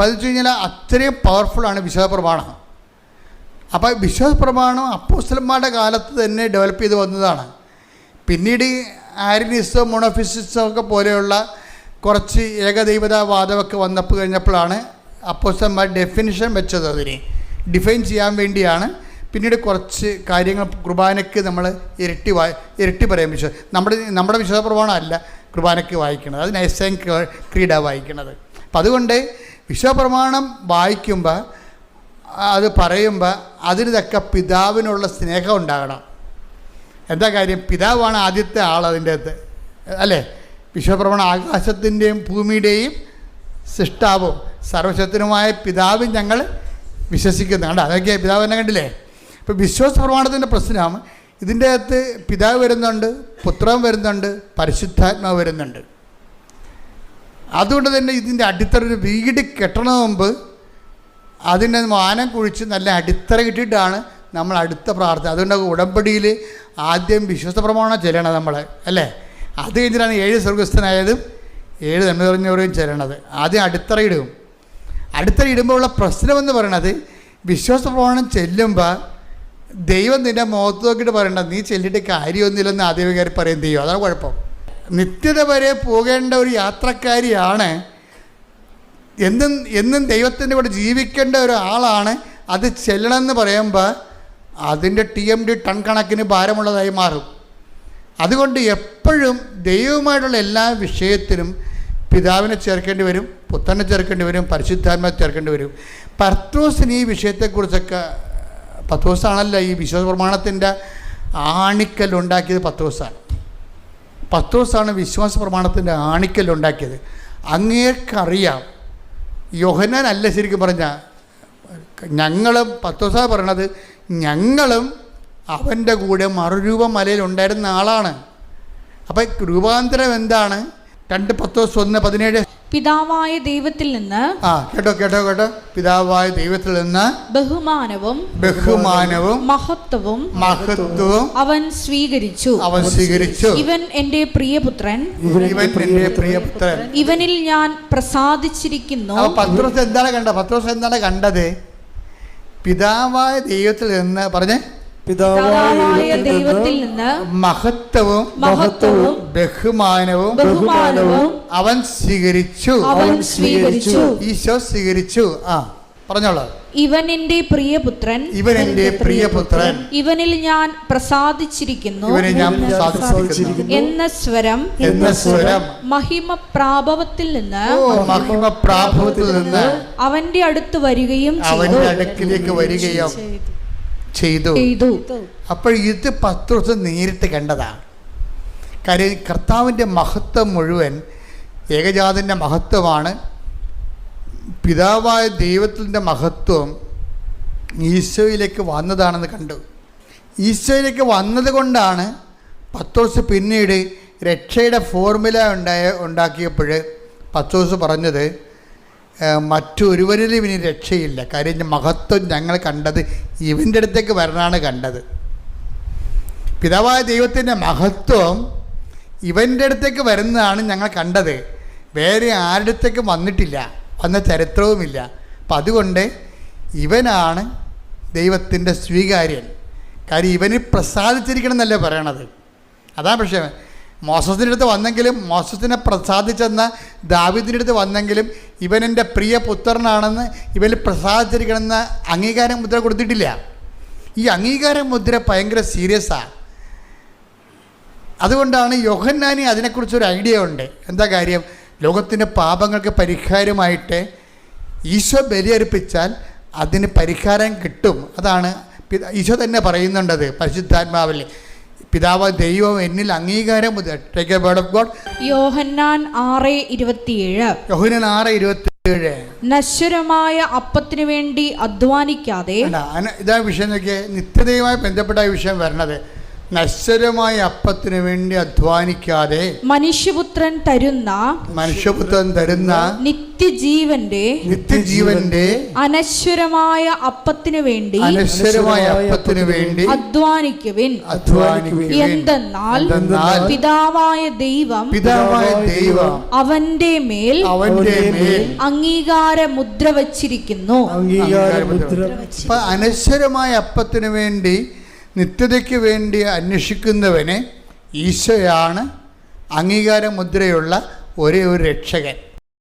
അപ്പം അത് വെച്ച് കഴിഞ്ഞാൽ അത്രയും പവർഫുള്ളാണ് വിശ്വാസ പ്രമാണം. അപ്പോൾ വിശ്വാസ പ്രമാണം അപ്പോസ്തലന്മാരുടെ കാലത്ത് തന്നെ ഡെവലപ്പ് ചെയ്ത് വന്നതാണ്. പിന്നീട് ആര്യനിസവും മോണോഫിസിസവും ഒക്കെ പോലെയുള്ള കുറച്ച് ഏകദൈവതാവാദമൊക്കെ കഴിഞ്ഞപ്പോഴാണ് അപ്പോസ്തലന്മാർ ഡെഫിനിഷൻ വെച്ചത്. അതിനെ ഡിഫൈൻ ചെയ്യാൻ വേണ്ടിയാണ് പിന്നീട് കുറച്ച് കാര്യങ്ങൾ കുർബാനയ്ക്ക് നമ്മൾ ഇരട്ടി പറയാൻ നമ്മുടെ വിശ്വാസ പ്രമാണം അല്ല കുർബാനയ്ക്ക് വായിക്കുന്നത്, അത് നൈസൈൻ ക്രീഡ വായിക്കുന്നത്. അപ്പം അതുകൊണ്ട് വിശ്വാസ പ്രമാണം വായിക്കുമ്പോൾ അത് പറയുമ്പോൾ അതിന് തക്ക പിതാവിനുള്ള സ്നേഹം ഉണ്ടാകണം. എന്താ കാര്യം? പിതാവാണ് ആദ്യത്തെ ആൾ അതിൻ്റെ അകത്ത്, അല്ലേ? വിശ്വപ്രമാണം ആകാശത്തിൻ്റെയും ഭൂമിയുടെയും സൃഷ്ടാവും സർവശക്തനുമായ പിതാവും ഞങ്ങൾ വിശ്വസിക്കുന്നു. കണ്ട, അതൊക്കെ പിതാവ് തന്നെ കണ്ടില്ലേ? ഇപ്പോൾ വിശ്വാസ പ്രമാണത്തിൻ്റെ പ്രശ്നം ഇതിൻ്റെ അകത്ത് പിതാവ് വരുന്നുണ്ട്, പുത്രൻ വരുന്നുണ്ട്, പരിശുദ്ധാത്മാവ് വരുന്നുണ്ട്. അതുകൊണ്ട് തന്നെ ഇതിൻ്റെ അടിത്തറ ഒരു വീട് കെട്ടണ മുമ്പ് അതിൻ്റെ വാനം കുഴിച്ച് നല്ല അടിത്തറ കിട്ടിയിട്ടാണ് നമ്മൾ അടുത്ത പ്രാർത്ഥന. അതുകൊണ്ട് ഉടമ്പടിയിൽ ആദ്യം വിശ്വാസ പ്രമാണം ചെല്ലണം നമ്മൾ, അല്ലേ? അത് കഴിഞ്ഞിട്ടാണ് 7 സ്വർഗസ്ഥനായതും 7 നന്മ നിറഞ്ഞവരെയും ചെല്ലണത്. ആദ്യം അടിത്തറ ഇടും. അടിത്തറ ഇടുമ്പോൾ ഉള്ള പ്രശ്നമെന്ന് പറയണത് വിശ്വാസ പ്രമാണം ചെല്ലുമ്പോൾ ദൈവം നിൻ്റെ മുഖത്ത് നോക്കിയിട്ട് പറയണ്ട, നീ ചെല്ലിയിട്ട് കാര്യമൊന്നുമില്ലെന്ന് ആദ്യമേ കയറി പറയുകയും ചെയ്യും. അതാണ് കുഴപ്പം. നിത്യത വരെ പോകേണ്ട ഒരു യാത്രക്കാരിയാണ്, എന്നും ദൈവത്തിൻ്റെ കൂടെ ജീവിക്കേണ്ട ഒരാളാണ്. അത് ചെല്ലണമെന്ന് പറയുമ്പോൾ അതിൻ്റെ TMD ടൺ കണക്കിന് ഭാരമുള്ളതായി മാറും. അതുകൊണ്ട് എപ്പോഴും ദൈവവുമായിട്ടുള്ള എല്ലാ വിഷയത്തിലും പിതാവിനെ ചേർക്കേണ്ടി വരും, പുത്രനെ ചേർക്കേണ്ടി വരും, പരിശുദ്ധാത്മാവിനെ ചേർക്കേണ്ടി വരും. പത്രോസിന് ഈ വിഷയത്തെക്കുറിച്ചൊക്കെ, പത്രോസാണല്ലോ ഈ വിശ്വാസ പ്രമാണത്തിൻ്റെ ആണിക്കല്ലുണ്ടാക്കിയത്. പത്രോസാണ് വിശ്വാസ പ്രമാണത്തിൻ്റെ ആണിക്കല്ലുണ്ടാക്കിയത്. അങ്ങേക്കറിയാം, യോഹന്നാൻ അല്ല ശരിക്കും പറഞ്ഞാൽ, ഞങ്ങളും പത്രോസാ പറയണത്, ഞങ്ങളും അവൻ്റെ കൂടെ മറുരൂപം മലയിൽ ഉണ്ടായിരുന്ന ആളാണ്. അപ്പം രൂപാന്തരം എന്താണ്? 2 പത്രോസ് 1:17 പിതാവായ ദൈവത്തിൽ നിന്ന് കേട്ടോ പിതാവായ ദൈവത്തിൽ നിന്ന് ബഹുമാനവും മഹത്വവും അവൻ സ്വീകരിച്ചു. ഇവൻ എൻ്റെ പ്രിയപുത്രൻ, ഇവനിൽ ഞാൻ പ്രസാദിച്ചിരിക്കുന്നു. പത്രോസ് എന്താണ് കണ്ടത്? പിതാവായ ദൈവത്തിൽ നിന്ന് പറഞ്ഞേ, പിതാവായ ദൈവത്തിൽ നിന്ന് മഹത്വവും ബഹുമാനവും അവൻ സ്വീകരിച്ചു. ഈശോ സ്വീകരിച്ചു. പറഞ്ഞോളൂ. ഇവൻ എൻ്റെ പ്രിയപുത്രൻ, ഇവനിൽ ഞാൻ പ്രസാദിച്ചിരിക്കുന്നു എന്ന സ്വരം മഹിമ പ്രാഭവത്തിൽ നിന്ന് അവന്റെ അടുത്ത് വരികയും ചെയ്തു. അപ്പോൾ ഇത് പത്രോസ് നേരിട്ട് കണ്ടതാണ്. കാര്യം കർത്താവിൻ്റെ മഹത്വം മുഴുവൻ ഏകജാതൻ്റെ മഹത്വമാണ്. പിതാവായ ദൈവത്തിൻ്റെ മഹത്വം ഈശോയിലേക്ക് വന്നതാണെന്ന് കണ്ടു. ഈശോയിലേക്ക് വന്നത് കൊണ്ടാണ് പത്രോസ് പിന്നീട് രക്ഷയുടെ ഫോർമുല ഉണ്ടാക്കിയപ്പോൾ പത്രോസ് പറഞ്ഞത്, മറ്റൊരുവരിലും ഇനി രക്ഷയില്ല. കാര്യം മഹത്വം ഞങ്ങൾ കണ്ടത് ഇവൻ്റെ അടുത്തേക്ക് വരണമാണ് കണ്ടത്. പിതാവായ ദൈവത്തിൻ്റെ മഹത്വം ഇവൻ്റെ അടുത്തേക്ക് വരുന്നതാണ് ഞങ്ങൾ കണ്ടത്. വേറെ ആരുടെ അടുത്തേക്ക് വന്നിട്ടില്ല, വന്ന ചരിത്രവുമില്ല. അപ്പം അതുകൊണ്ട് ഇവനാണ് ദൈവത്തിൻ്റെ സ്വീകാര്യൻ. കാര്യം ഇവന് പ്രസാദിച്ചിരിക്കണം എന്നല്ലേ പറയണത്. അതാണ് പക്ഷേ മോസസിൻ്റെ അടുത്ത് വന്നെങ്കിലും, മോസസിനെ പ്രസാദിച്ചെന്ന ദാവീദിൻ്റെ അടുത്ത് വന്നെങ്കിലും ഇവൻ എൻ്റെ പ്രിയ പുത്രനാണെന്ന് ഇവന് പ്രസാദിച്ചിരിക്കണമെന്ന അംഗീകാര മുദ്ര കൊടുത്തിട്ടില്ല. ഈ അംഗീകാര മുദ്ര ഭയങ്കര സീരിയസാണ്. അതുകൊണ്ടാണ് യോഹന്നാന് അതിനെക്കുറിച്ചൊരു ഐഡിയ ഉണ്ട്. എന്താ കാര്യം? ലോകത്തിൻ്റെ പാപങ്ങൾക്ക് പരിഹാരമായിട്ട് ഈശോ ബലിയർപ്പിച്ചാൽ അതിന് പരിഹാരം കിട്ടും. അതാണ് ഈശോ തന്നെ പറയുന്നുണ്ടത് പരിശുദ്ധാത്മാവിൽ. പിതാവ് ദൈവം എന്നിൽ അംഗീകാരം. Take A word of God. യോഹന്നാൻ 6:27 നശ്വരമായ അപ്പത്തിനു വേണ്ടി അധ്വാനിക്കാതെ. ഇതാ വിഷയം നോക്കിയേ, നിത്യതയുമായി ബന്ധപ്പെട്ട വിഷയം വരണത്. നശ്വരമായ അപ്പത്തിന് വേണ്ടി അധ്വാനിക്കാതെ മനുഷ്യപുത്രൻ തരുന്ന നിത്യജീവന്റെ അനശ്വരമായ അപ്പത്തിനു വേണ്ടി അധ്വാനിക്കുവിൻ. എന്തെന്നാൽ പിതാവായ ദൈവം അവന്റെ മേൽ അംഗീകാര മുദ്ര വച്ചിരിക്കുന്നു. അനശ്വരമായ അപ്പത്തിന് വേണ്ടി, നിത്യതയ്ക്ക് വേണ്ടി അന്വേഷിക്കുന്നവന് ഈശോയാണ് അംഗീകാര മുദ്രയുള്ള ഒരേ ഒരു രക്ഷകൻ.